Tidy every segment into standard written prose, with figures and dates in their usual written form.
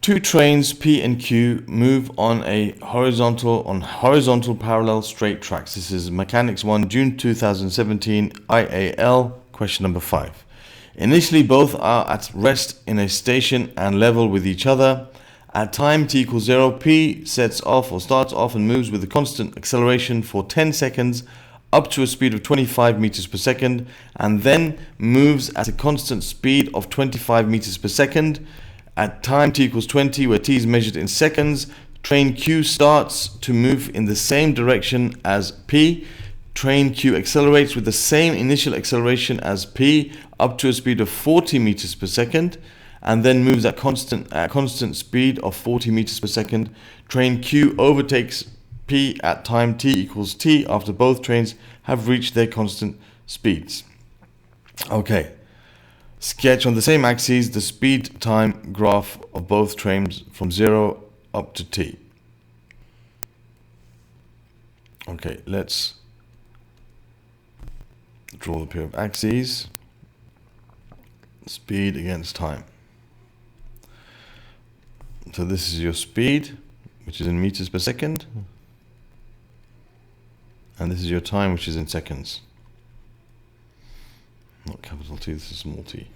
Two trains P and Q move on horizontal parallel straight tracks. This is Mechanics 1, June 2017, IAL, question number 5. Initially, both are at rest in a station and level with each other. At time t equals 0, P starts off and moves with a constant acceleration for 10 seconds up to a speed of 25 meters per second, and then moves at a constant speed of 25 meters per second. At time t equals 20, where t is measured in seconds, train Q starts to move in the same direction as P. Train Q accelerates with the same initial acceleration as P up to a speed of 40 meters per second, and then moves at constant speed of 40 meters per second. Train Q overtakes P at time t equals t after both trains have reached their constant speeds. Okay. Sketch on the same axes the speed time graph of both trains from 0 up to t. Okay, let's draw the pair of axes. Speed against time. So this is your speed, which is in meters per second. And this is your time, which is in seconds. Not capital T, this is small t.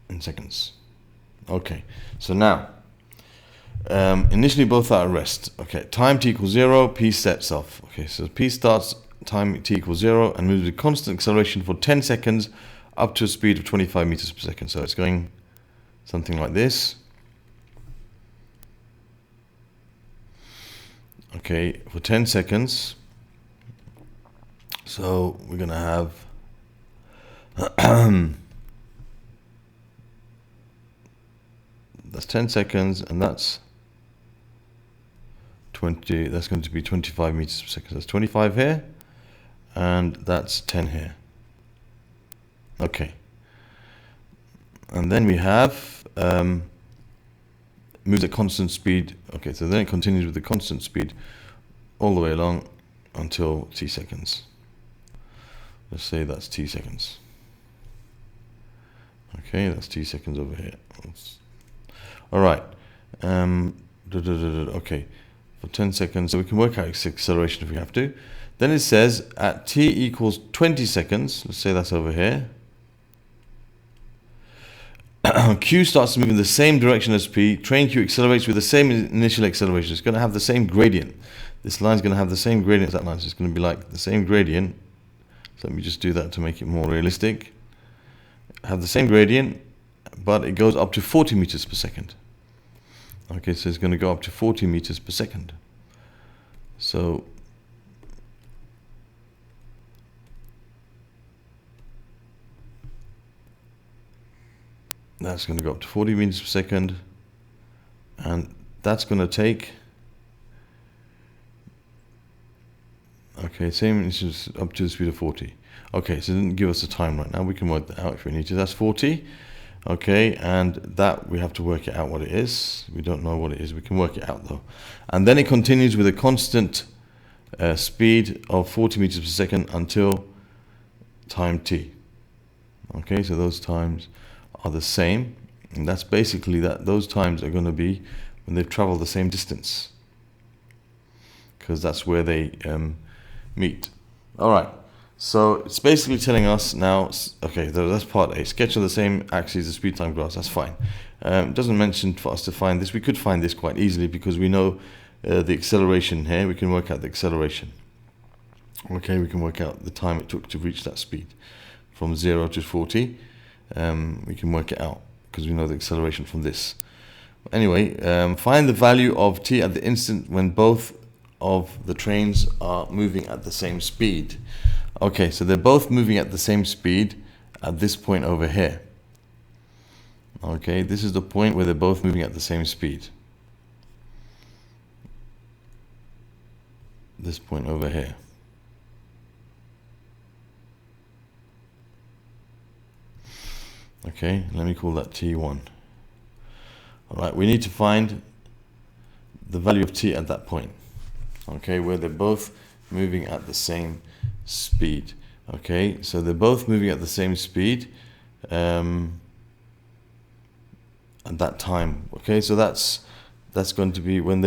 In seconds. Okay, so now, initially both are at rest. Okay, time t equals 0, P sets off. Okay, so P starts time t equals 0 and moves with constant acceleration for 10 seconds up to a speed of 25 meters per second. So it's going something like this. Okay, for 10 seconds. So we're going to have that's 10 seconds, and that's 20. That's going to be 25 meters per second. That's 25 here, and that's 10 here. Okay. And then we have moves at constant speed. Okay, so then it continues with the constant speed all the way along until t seconds. Let's say that's t seconds. Okay, that's t seconds over here. All right. Okay, for 10 seconds, so we can work out its acceleration if we have to. Then it says at t equals 20 seconds, let's say that's over here, Q starts to move in the same direction as P. Train Q accelerates with the same initial acceleration. It's going to have the same gradient. This line is going to have the same gradient as that line. So it's going to be like the same gradient. So let me just do that to make it more realistic. Have the same gradient, but it goes up to 40 meters per second. Okay, so it's going to go up to 40 meters per second. So that's going to go up to 40 meters per second, and that's going to take, okay, same instance up to the speed of 40. Okay, so it didn't give us the time right now. We can work that out if we need to. That's 40. Okay, and that we have to work it out what it is. We don't know what it is. We can work it out though. And then it continues with a constant speed of 40 meters per second until time t. Okay, so those times are the same, and that's basically that. Those times are going to be when they've traveled the same distance, because that's where they meet. All right, so it's basically telling us now. Okay, that's part A. Sketch on the same axes as speed time graphs. That's fine. It doesn't mention for us to find this. We could find this quite easily because we know the acceleration here. We can work out the acceleration. Okay, we can work out the time it took to reach that speed from 0 to 40. We can work it out because we know the acceleration from this. Anyway, find the value of t at the instant when both of the trains are moving at the same speed. Okay, so they're both moving at the same speed at this point over here. Okay, this is the point where they're both moving at the same speed. This point over here. Okay, let me call that T1. All right, we need to find the value of t at that point. Okay, where they're both moving at the same speed. Okay, so they're both moving at the same speed at that time. Okay, so that's going to be when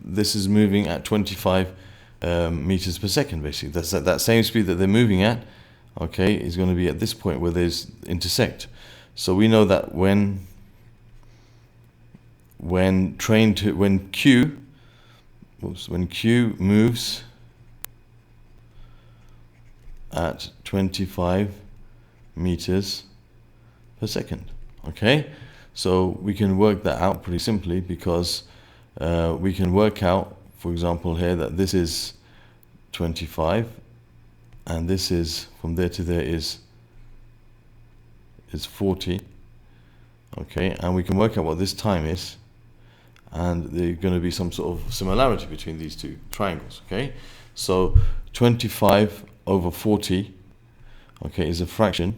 this is moving at 25 meters per second. Basically, that's that same speed that they're moving at. Okay, is going to be at this point where there's intersect. So we know that when Q moves at 25 meters per second. Okay, so we can work that out pretty simply, because we can work out, for example, here that this is 25 and this is from there to there is 40. Okay, and we can work out what this time is, and there's going to be some sort of similarity between these two triangles. Okay, so 25 over 40, okay, is a fraction,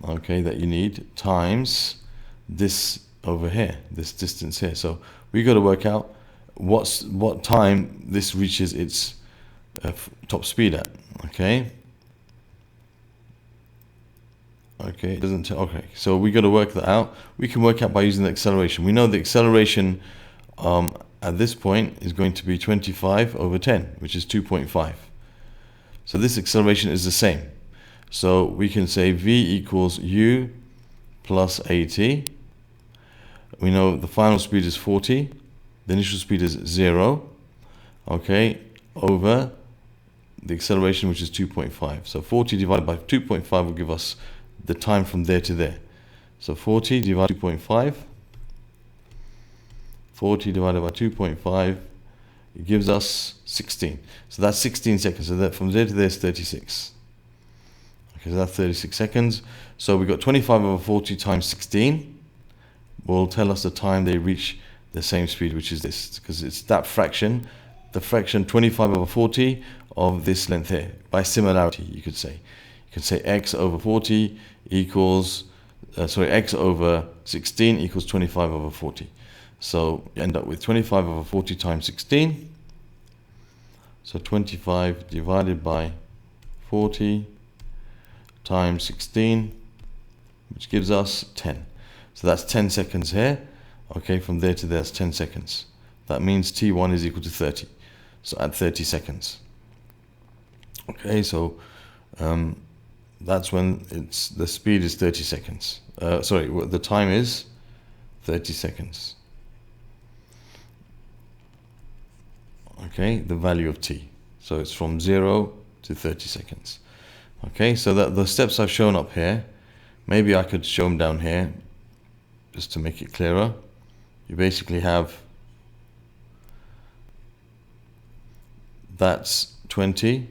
okay, that you need, times this over here, this distance here. So we got to work out what time this reaches its top speed at. Okay, it doesn't tell. Okay, so we got to work that out. We can work out by using the acceleration. We know the acceleration at this point is going to be 25 over 10, which is 2.5. So this acceleration is the same. So we can say v equals u plus at. We know the final speed is 40. The initial speed is 0. Okay, over the acceleration, which is 2.5. So 40 divided by 2.5 will give us the time from there to there. So 40 divided by 2.5. 40 divided by 2.5, it gives us 16. So that's 16 seconds. So that from there to there is 36. Okay, so that's 36 seconds. So we've got 25 over 40 times 16 will tell us the time they reach the same speed, which is this, because it's that fraction, the fraction 25 over 40 of this length here. By similarity, you could say. You could say x over 40 equals, x over 16 equals 25 over 40. So you end up with 25 over 40 times 16. So 25 divided by 40 times 16, which gives us 10. So that's 10 seconds here. Okay, from there to there, that's 10 seconds. That means T1 is equal to 30. So at 30 seconds. Okay, so that's when the speed is 30 seconds. The time is 30 seconds. Okay, the value of t. So it's from 0 to 30 seconds. Okay, so that the steps I've shown up here, maybe I could show them down here just to make it clearer. You basically have, that's 20,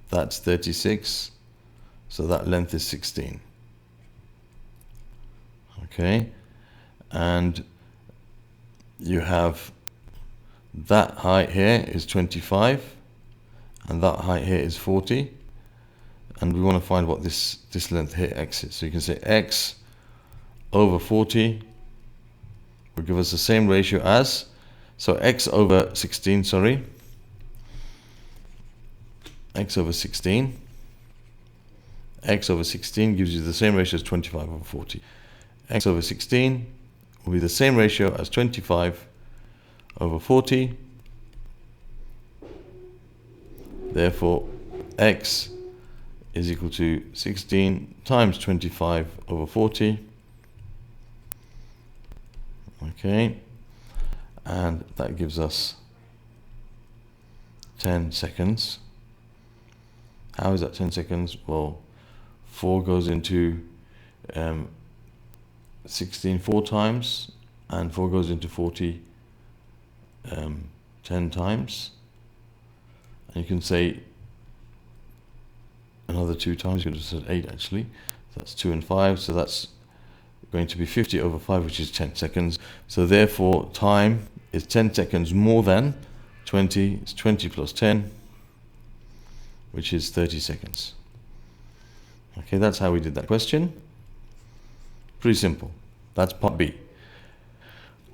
that's 36, so that length is 16. Okay, and you have that height here is 25, and that height here is 40, and we want to find what this length here, x, is. So you can say x over 40 will give us the same ratio as, so x over 16, x over 16 gives you the same ratio as 25 over 40. X over 16 will be the same ratio as 25 over 40. Therefore, x is equal to 16 times 25 over 40. Okay, and that gives us 10 seconds. How is that 10 seconds? Well, 4 goes into 16 4 times, and 4 goes into 40 10 times. And you can say another 2 times, you could have said 8 actually. So that's 2 and 5, so that's going to be 50 over 5, which is 10 seconds. So therefore, time is 10 seconds more than 20. It's 20 plus 10, which is 30 seconds. Okay, that's how we did that question. Pretty simple. That's part B.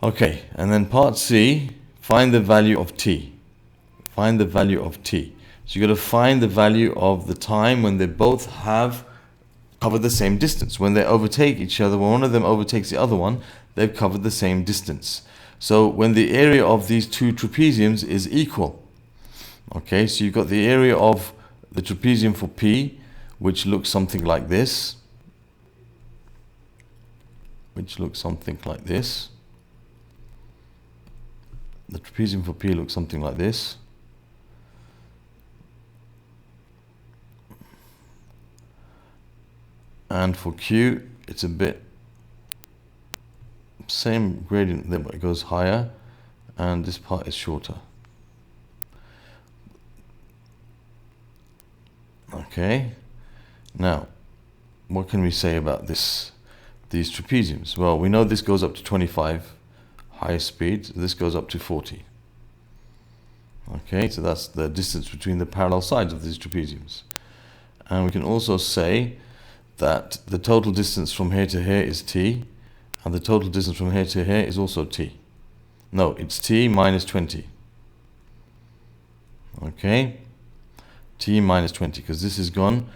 Okay, and then part C, find the value of t. Find the value of t. So you've got to find the value of the time when they both have covered the same distance. When they overtake each other, when one of them overtakes the other one, they've covered the same distance. So when the area of these two trapeziums is equal, okay, so you've got the area of the trapezium for P, which looks something like this, The trapezium for P looks something like this. And for Q, it's a bit same gradient, then it goes higher, and this part is shorter. Okay, now what can we say about these trapeziums? Well, we know this goes up to 25 highest speed, this goes up to 40. Okay, so that's the distance between the parallel sides of these trapeziums. And we can also say that the total distance from here to here is t, and the total distance from here to here is also t. No, it's t minus 20. Okay, t minus 20, because this is gone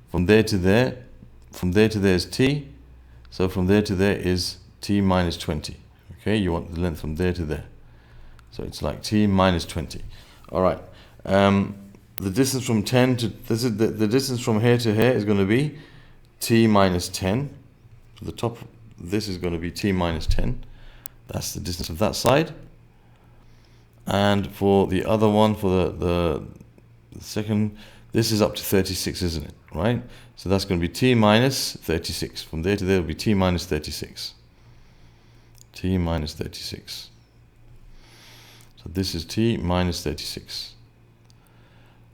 from there to there. From there to there is t, so from there to there is t minus 20. Okay, you want the length from there to there, so it's like t minus 20. All right, the distance from 10 to the distance from here to here is going to be t minus 10. To the top, this is going to be t minus 10. That's the distance of that side. And for the other one, for the second, this is up to 36, isn't it? Right? So that's going to be t minus 36. From there to there will be t minus 36. T minus 36. So this is t minus 36.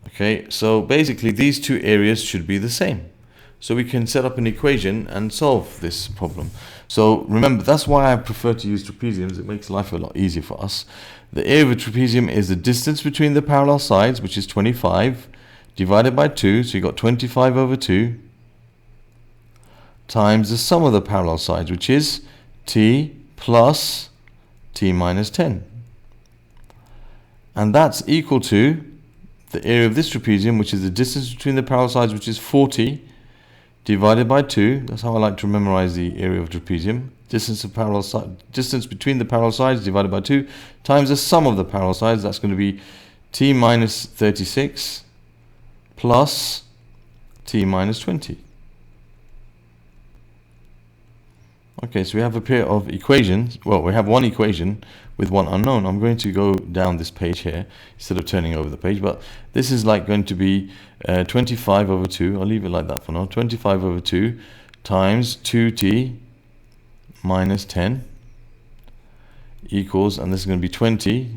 Okay, so basically these two areas should be the same. So we can set up an equation and solve this problem. So remember, that's why I prefer to use trapeziums. It makes life a lot easier for us. The area of a trapezium is the distance between the parallel sides, which is 25, divided by 2. So you've got 25 over 2, times the sum of the parallel sides, which is t plus t minus 10. And that's equal to the area of this trapezium, which is the distance between the parallel sides, which is 40, divided by 2. That's how I like to memorize the area of trapezium. Distance between the parallel sides divided by 2 times the sum of the parallel sides. That's going to be t minus 36 plus t minus 20. Okay, so we have a pair of equations. Well, we have one equation with one unknown. I'm going to go down this page here instead of turning over the page, but this is like going to be 25 over 2. I'll leave it like that for now. 25 over 2 times 2t minus 10 equals, and this is going to be 20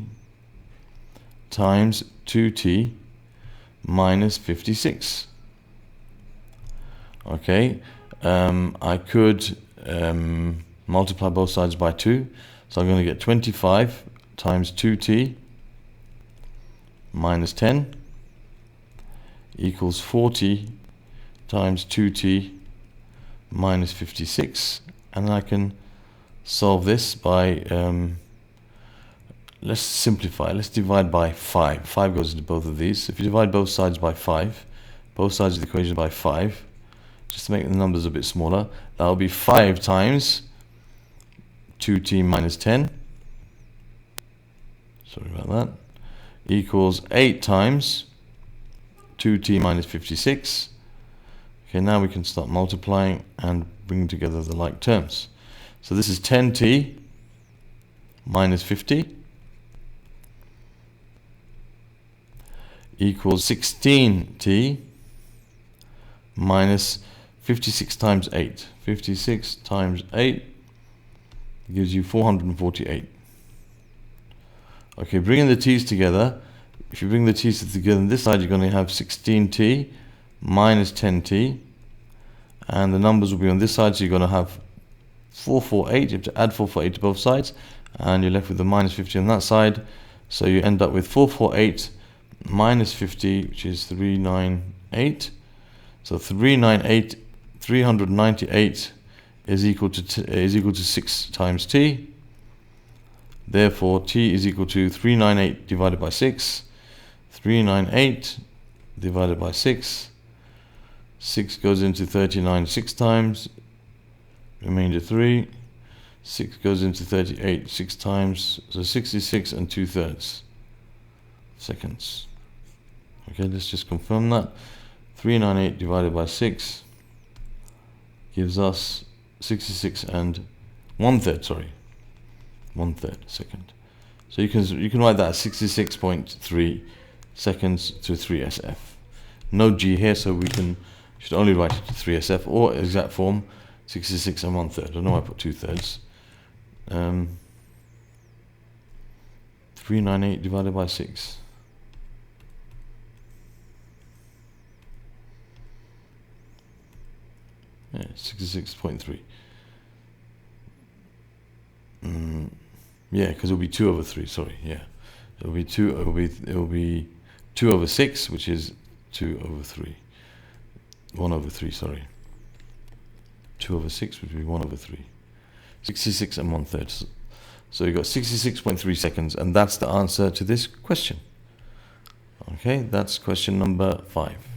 times 2t minus 56. Okay, I could multiply both sides by 2, so I'm going to get 25 times 2t minus 10 equals 40 times 2t minus 56, and I can solve this by let's simplify. Let's divide by 5. 5 goes into both of these. If you divide both sides by 5, both sides of the equation by 5, just to make the numbers a bit smaller, that will be 5 times 2t minus 10, sorry about that, equals 8 times 2t minus 56. Okay, now we can start multiplying and bringing together the like terms. So this is 10t minus 50 equals 16t minus 56 times 8. 56 times 8 gives you 448. Okay, bringing the t's together, if you bring the t's together on this side, you're going to have 16t minus 10t, and the numbers will be on this side, so you're going to have 448. You have to add 448 to both sides, and you're left with the minus 50 on that side, so you end up with 448 minus 50, which is 398. So 398 is equal to 6 times t. Therefore, t is equal to 398 divided by 6. 398 divided by 6. 6 goes into 39 6 times, remainder 3. 6 goes into 38 6 times, so 66 and 2/3 seconds. Okay, let's just confirm that. 398 divided by 6 gives us 66 and 1/3, sorry, 1/3 second. So you can write that as 66.3 seconds to 3 SF. No G here, so we should only write it to 3 SF, or exact form 66 and 1/3. I don't know why I put 2/3. 398 divided by 6. Yeah, 66.3. Yeah, because it'll be 2/3. Sorry, yeah, it'll be 2/6, which is 2/3. 1/3. Sorry, 2/6 would be 1/3. 66 and 1/3. So you got 66.3 seconds, and that's the answer to this question. Okay, that's question number 5.